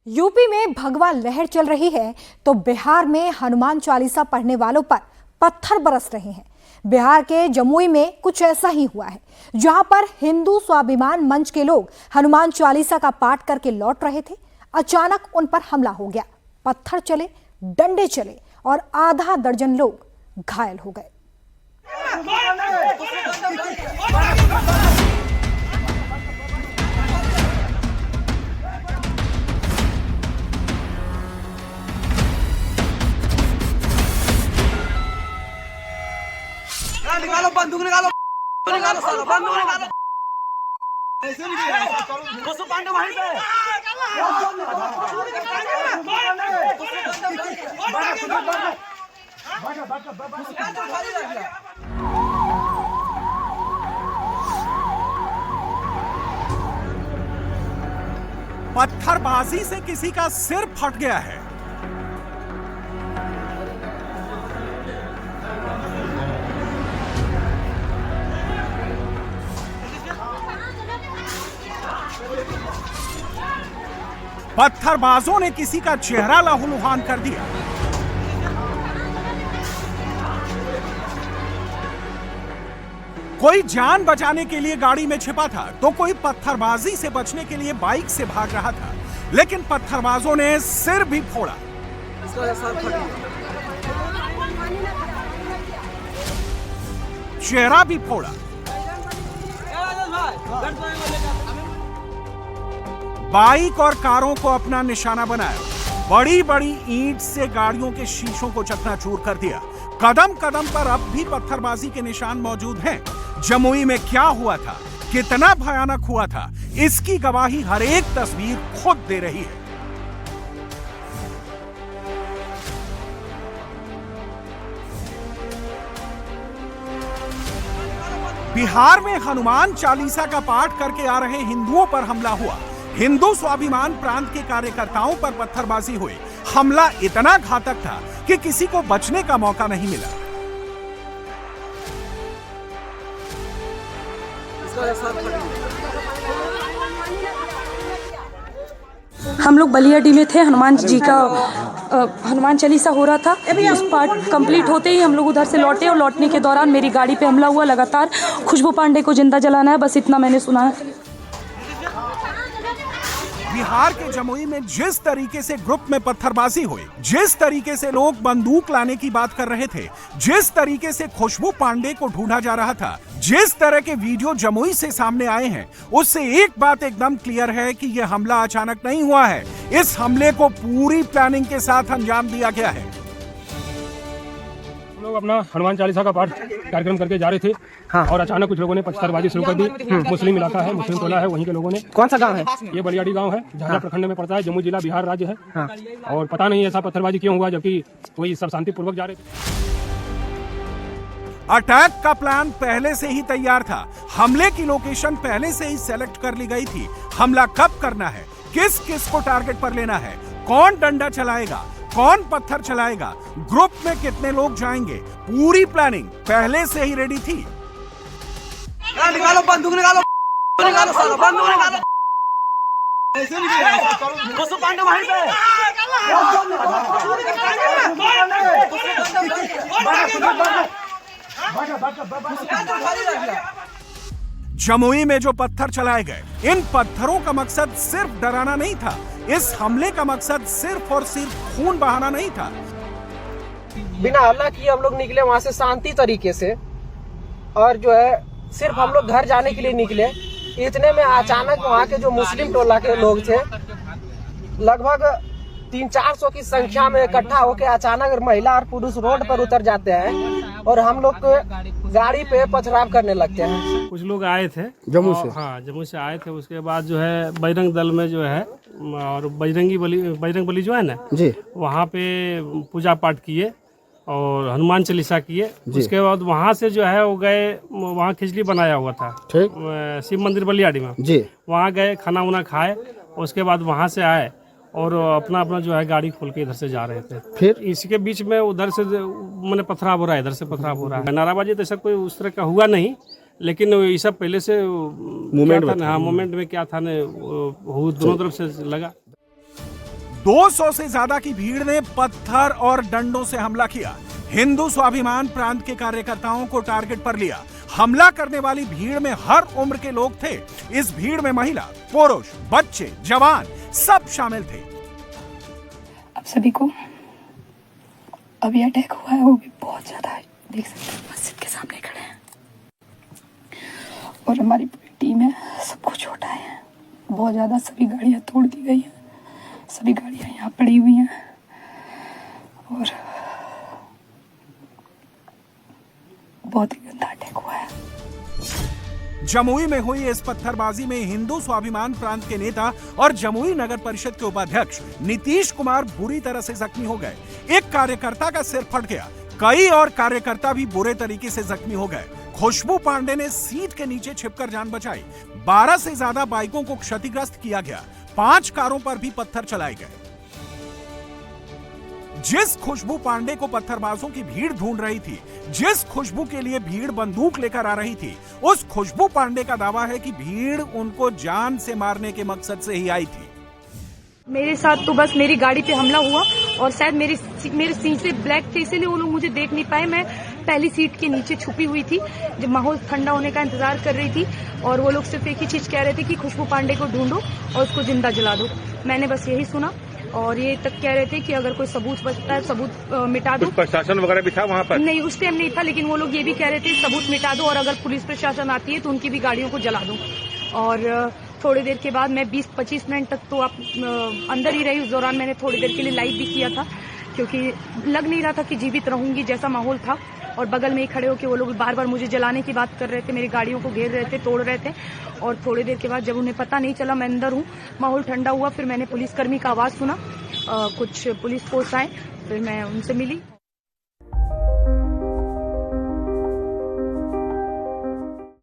UP में भगवा लहर चल रही है तो बिहार में हनुमान चालीसा पढ़ने वालों पर पत्थर बरस रहे हैं। बिहार के जमुई में कुछ ऐसा ही हुआ है, जहां पर हिंदू स्वाभिमान मंच के लोग हनुमान चालीसा का पाठ करके लौट रहे थे। अचानक उन पर हमला हो गया, पत्थर चले, डंडे चले और आधा दर्जन लोग घायल हो गए। निकालो बंदूक, निकालो निकालो साला बंदूक निकालो। घुसो पांडे वहीं पे। पत्थरबाजी से किसी का सिर फट गया है। पत्थरबाजों ने किसी का चेहरा लहूलुहान कर दिया। कोई जान बचाने के लिए गाड़ी में छिपा था तो कोई पत्थरबाजी से बचने के लिए बाइक से भाग रहा था, लेकिन पत्थरबाजों ने सिर भी फोड़ा। चेहरा भी फोड़ा। बाइक और कारों को अपना निशाना बनाया। बड़ी बड़ी ईंट से गाड़ियों के शीशों को चकनाचूर कर दिया। कदम कदम पर अब भी पत्थरबाजी के निशान मौजूद हैं। जमुई में क्या हुआ था, कितना भयानक हुआ था, इसकी गवाही हर एक तस्वीर खुद दे रही है। बिहार में हनुमान चालीसा का पाठ करके आ रहे हिंदुओं पर हमला हुआ। हिंदू स्वाभिमान प्रांत के कार्यकर्ताओं पर पत्थरबाजी हुई। हमला इतना घातक था कि किसी को बचने का मौका नहीं मिला। हम लोग बलियाडी में थे, हनुमान जी का हनुमान चालीसा हो रहा था। उस पार्ट कंप्लीट होते ही हम लोग उधर से लौटे और लौटने के दौरान मेरी गाड़ी पे हमला हुआ। लगातार खुशबू पांडे को जिंदा जलाना है, बस इतना मैंने सुना है। बिहार के जमुई में जिस तरीके से ग्रुप में पत्थरबाजी हुई, जिस तरीके से लोग बंदूक लाने की बात कर रहे थे, जिस तरीके से खुशबू पांडे को ढूंढा जा रहा था, जिस तरह के वीडियो जमुई से सामने आए हैं, उससे एक बात एकदम क्लियर है कि यह हमला अचानक नहीं हुआ है। इस हमले को पूरी प्लानिंग के साथ अंजाम दिया गया है। हम लोग अपना हनुमान चालीसा का पाठ कार्यक्रम करके जा रहे थे। हाँ। और अचानक कुछ लोगों ने पत्थरबाजी शुरू कर दी। मुस्लिम इलाका है, मुस्लिम टोला है, वहीं के लोगों ने। कौन सा गांव है? ये बलियाडी गांव है, झाझा प्रखंड में पड़ता है, जमुई जिला बिहार राज्य है। हाँ। और पता नहीं ऐसा पत्थरबाजी क्यों हुआ, जबकि वही सब शांतिपूर्वक जा रहे थे। अटैक का प्लान पहले से ही तैयार था। हमले की लोकेशन पहले से ही सेलेक्ट कर ली गई थी। हमला कब करना है, किस किस को टारगेट पर लेना है, कौन डंडा चलाएगा, कौन पत्थर चलाएगा, ग्रुप में कितने लोग जाएंगे, पूरी प्लानिंग पहले से ही रेडी थी। निकालो बंदूक, निकालो निकालो साला बंदूक निकालो। घुसो पांडे वहीं पे। जमुई में जो पत्थर चलाए गए, इन पत्थरों का मकसद सिर्फ डराना नहीं था। इस हमले का मकसद सिर्फ और सिर्फ खून बहाना नहीं था। बिना हल्ला किए हम लोग निकले वहां से शांति तरीके से, और जो है सिर्फ हम लोग घर जाने के लिए निकले। इतने में अचानक वहाँ के जो मुस्लिम टोला के लोग थे, लगभग 300-400 की संख्या में इकट्ठा होकर अचानक महिला और पुरुष रोड पर उतर जाते हैं और हम लोग को गाड़ी पे पथराव करने लगते हैं। कुछ लोग आए थे जम्मू से। हाँ, जम्मू से आए थे। उसके बाद जो है बजरंग दल में जो है और बजरंग बली जो है ना जी, वहाँ पे पूजा पाठ किए और हनुमान चालीसा किए। उसके बाद वहाँ से जो है वो गए, वहाँ खिचड़ी बनाया हुआ था, ठीक, शिव मंदिर बलियाडी में जी। वहाँ गए, खाना वाना खाए। उसके बाद वहाँ से आए और अपना अपना जो है गाड़ी खोल के इधर से जा रहे थे। फिर इसके बीच में उधर से मैंने पथराव हो रहा है, इधर से पथराव हो रहा है। नाराबाजी तो ऐसा कोई उस तरह का हुआ नहीं, लेकिन ये सब पहले से मूवमेंट में क्या था ना, वो दोनों तरफ से लगा। 200 से ज्यादा की भीड़ ने पत्थर और डंडों से हमला किया। हिंदू स्वाभिमान प्रांत के कार्यकर्ताओं को टारगेट पर लिया। हमला करने वाली भीड़ में हर उम्र के लोग थे। इस भीड़ में महिला, पुरुष, बच्चे, जवान सब शामिल थे। आप सभी को अभी अटैक हुआ है, वो भी बहुत ज्यादा है, देख सकते हैं मस्जिद के सामने खड़े हैं और हमारी पूरी टीम है, सबको चोट आए हैं बहुत ज्यादा। सभी गाड़ियां तोड़ दी गई हैं, सभी गाड़ियां यहाँ पड़ी हुई हैं और बहुत ही गंदा अटैक हुआ है। जमुई में हुई इस पत्थरबाजी में हिंदू स्वाभिमान प्रांत के नेता और जमुई नगर परिषद के उपाध्यक्ष नीतीश कुमार बुरी तरह से जख्मी हो गए। एक कार्यकर्ता का सिर फट गया, कई और कार्यकर्ता भी बुरे तरीके से जख्मी हो गए। खुशबू पांडे ने सीट के नीचे छिपकर जान बचाई। 12 से ज्यादा बाइकों को क्षतिग्रस्त किया गया। 5 कारों पर भी पत्थर चलाए गए। जिस खुशबू पांडे को पत्थरबाजों की भीड़ ढूंढ रही थी, जिस खुशबू के लिए भीड़ बंदूक लेकर आ रही थी, उस खुशबू पांडे का दावा है कि भीड़ उनको जान से मारने के मकसद से ही आई थी। मेरे साथ तो बस मेरी गाड़ी पे हमला हुआ और शायद मेरे सीट से ब्लैक थे, इसीलिए वो लोग मुझे देख नहीं पाए। मैं पहली सीट के नीचे छुपी हुई थी, जब माहौल ठंडा होने का इंतजार कर रही थी और वो लोग सिर्फ एक ही चीज कह रहे थे कि खुशबू पांडे को ढूंढो और उसको जिंदा जला दो। मैंने बस यही सुना और ये तक कह रहे थे कि अगर कोई सबूत बचता है सबूत मिटा दो। प्रशासन वगैरह भी था वहाँ पर? नहीं, उस टाइम नहीं था, लेकिन वो लोग ये भी कह रहे थे सबूत मिटा दो और अगर पुलिस प्रशासन आती है तो उनकी भी गाड़ियों को जला दो। और थोड़ी देर के बाद मैं 20-25 मिनट तक तो आप अंदर ही रही। उस दौरान मैंने थोड़ी देर के लिए लाइव भी किया था क्योंकि लग नहीं रहा था कि जीवित रहूंगी, जैसा माहौल था। और बगल में ही खड़े होकर वो लोग बार बार मुझे जलाने की बात कर रहे थे, मेरी गाड़ियों को घेर रहे थे, तोड़ रहे थे। और थोड़ी देर के बाद जब उन्हें पता नहीं चला मैं अंदर हूँ, माहौल ठंडा हुआ, फिर मैंने पुलिसकर्मी का आवाज सुना, कुछ पुलिस फोर्स आए, फिर मैं उनसे मिली।